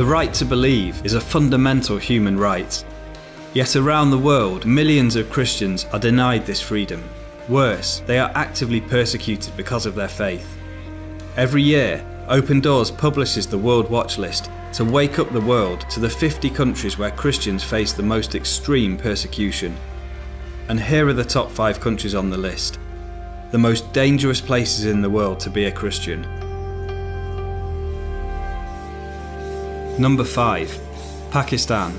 The right to believe is a fundamental human right. Yet around the world, millions of Christians are denied this freedom. Worse, they are actively persecuted because of their faith. Every year, Open Doors publishes the World Watch List to wake up the world to the 50 countries where Christians face the most extreme persecution. And here are the top 5 countries on the list. The most dangerous places in the world to be a Christian. Number 5. Pakistan.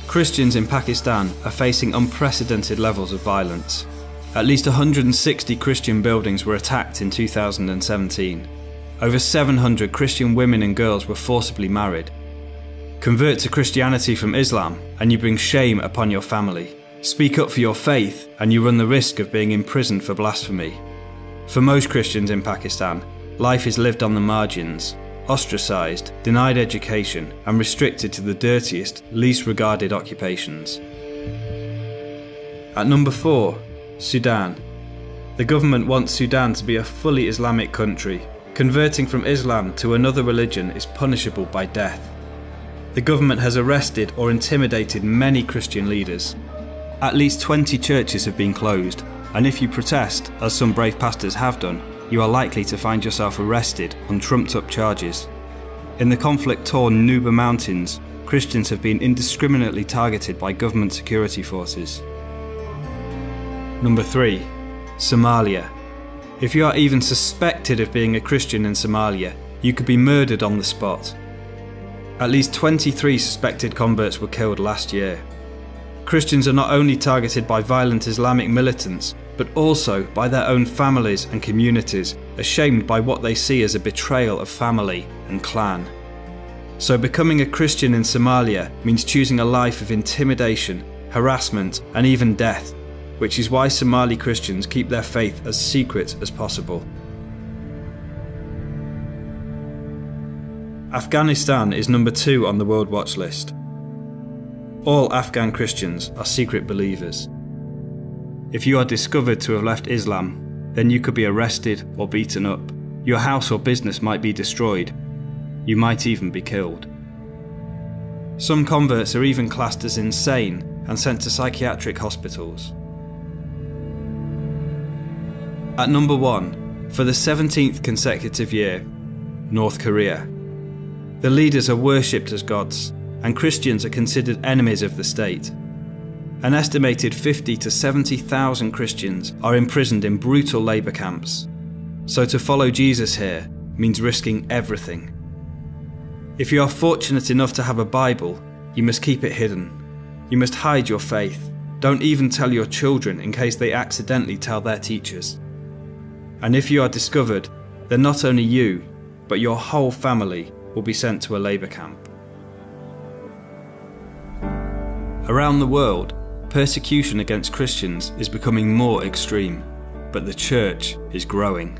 Christians in Pakistan are facing unprecedented levels of violence. At least 160 Christian buildings were attacked in 2017. Over 700 Christian women and girls were forcibly married. Convert to Christianity from Islam and you bring shame upon your family. Speak up for your faith and you run the risk of being imprisoned for blasphemy. For most Christians in Pakistan, life is lived on the margins, ostracised, denied education, and restricted to the dirtiest, least regarded occupations. At number 4, Sudan. The government wants Sudan to be a fully Islamic country. Converting from Islam to another religion is punishable by death. The government has arrested or intimidated many Christian leaders. At least 20 churches have been closed, and if you protest, as some brave pastors have done, you are likely to find yourself arrested on trumped-up charges. In the conflict-torn Nuba Mountains, Christians have been indiscriminately targeted by government security forces. Number 3. Somalia. If you are even suspected of being a Christian in Somalia, you could be murdered on the spot. At least 23 suspected converts were killed last year. Christians are not only targeted by violent Islamic militants, but also by their own families and communities, ashamed by what they see as a betrayal of family and clan. So becoming a Christian in Somalia means choosing a life of intimidation, harassment, and even death, which is why Somali Christians keep their faith as secret as possible. Afghanistan is number 2 on the World Watch List. All Afghan Christians are secret believers. If you are discovered to have left Islam, then you could be arrested or beaten up. Your house or business might be destroyed. You might even be killed. Some converts are even classed as insane and sent to psychiatric hospitals. At number 1, for the 17th consecutive year, North Korea. The leaders are worshipped as gods, and Christians are considered enemies of the state. An estimated 50 to 70,000 Christians are imprisoned in brutal labour camps. So to follow Jesus here means risking everything. If you are fortunate enough to have a Bible, you must keep it hidden. You must hide your faith. Don't even tell your children in case they accidentally tell their teachers. And if you are discovered, then not only you, but your whole family will be sent to a labour camp. Around the world, persecution against Christians is becoming more extreme, but the church is growing.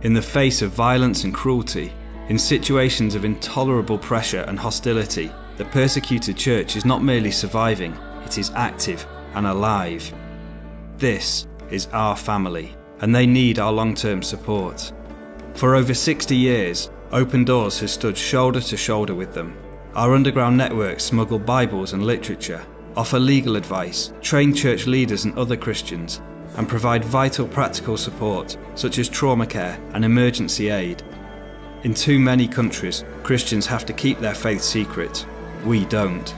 In the face of violence and cruelty, in situations of intolerable pressure and hostility, the persecuted church is not merely surviving, it is active and alive. This is our family, and they need our long-term support. For over 60 years, Open Doors has stood shoulder to shoulder with them. Our underground networks smuggle Bibles and literature, offer legal advice, train church leaders and other Christians, and provide vital practical support such as trauma care and emergency aid. In too many countries, Christians have to keep their faith secret. We don't.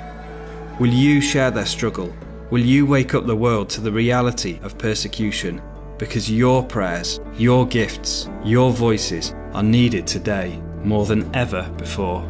Will you share their struggle? Will you wake up the world to the reality of persecution? Because your prayers, your gifts, your voices are needed today more than ever before.